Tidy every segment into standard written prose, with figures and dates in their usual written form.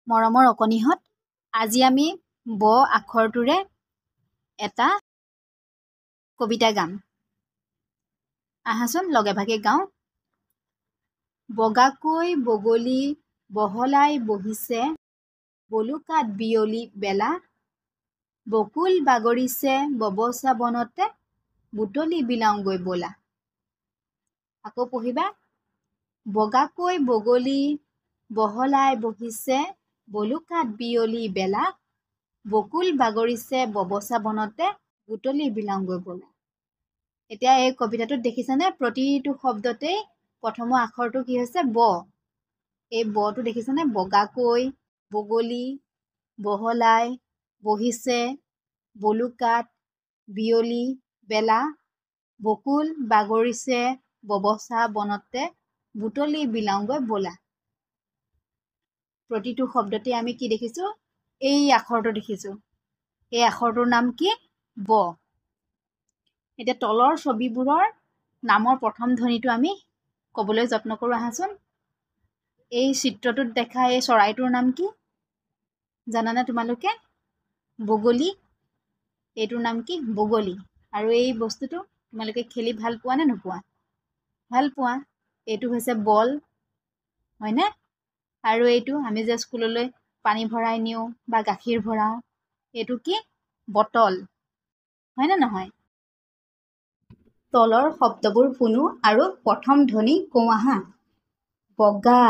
মৰমৰ অকণিহঁত, আজি আমি ব আখৰটোৰে এটা কবিতা গাম। আহাচোন লগে ভাগে গাওঁ। বগাকৈ বগলী বহলাই বহিছে, বলুকাত বিয়লি বেলা, বকুল বাগৰিছে ববচা বনতে, বুটলি বিলাওঁগৈ বলা। আকৌ পঢ়িবা। বগাকৈ বগলী বহলাই বহিছে, বলুকাত বিয়লি বেলা, বকুল বাগৰিছে ববচা বনতে, বুটলি বিলাওঁগৈ বলা। এতিয়া এই কবিতাটোত দেখিছেনে প্ৰতিটো শব্দতেই প্ৰথমৰ আখৰটো কি হৈছে ব। এই বটো দেখিছেনে? বগাকৈ বগলী বহলাই বহিছে, বলুকাত বিয়লি বেলা, বকুল বাগৰিছে ববচা বনতে, বুটলি বিলাওঁগৈ বলা। প্ৰতিটো শব্দতে আমি কি দেখিছোঁ? এই আখৰটো দেখিছোঁ। এই আখৰটোৰ নাম কি? ব। এতিয়া তলৰ ছবিবোৰৰ নামৰ প্ৰথম ধ্বনিটো আমি ক'বলৈ যত্ন কৰোঁ আহাচোন। এই চিত্ৰটোত দেখা এই চৰাইটোৰ নাম কি জানানে তোমালোকে? বগলী। এইটোৰ নাম কি? বগলী। আৰু এই বস্তুটো তোমালোকে খেলি ভাল পোৱা নে নোপোৱা? ভাল পোৱা। এইটো হৈছে বল, হয়নে? আৰু এইটো আমি যে স্কুললৈ পানী ভৰাই নিওঁ বা গাখীৰ ভৰাওঁ, এইটো কি? বটল, হয়নে নহয়? তলৰ শব্দবোৰ শুনো আৰু প্ৰথম ধ্বনি কওঁ আহা। বগা,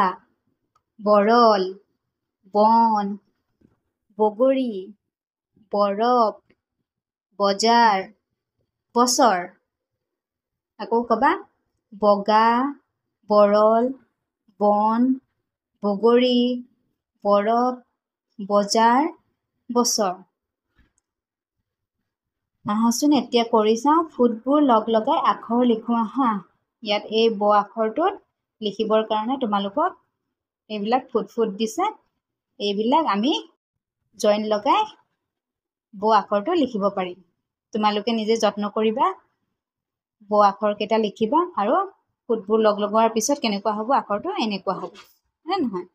বৰল, বন, বগৰী, বৰফ, বজাৰ, বছৰ। আকৌ ক'বা। বগা, বৰল, বন, বগৰী, বৰফ, বজাৰ, বছৰ। আহাচোন এতিয়া কৰি চাওঁ। ফুটবোৰ লগ লগাই আখৰ লিখোঁ আহা। ইয়াত এই ব আখৰটোত লিখিবৰ কাৰণে তোমালোকক এইবিলাক ফুট ফুট দিছে। এইবিলাক আমি জইন লগাই ব আখৰটো লিখিব পাৰিম। তোমালোকে নিজে যত্ন কৰিবা, ব আখৰকেইটা লিখিবা আৰু ফুটবোৰ লগ লগোৱাৰ পিছত কেনেকুৱা হ'ব? আখৰটো এনেকুৱা হ'ব, হয়নে নহয়?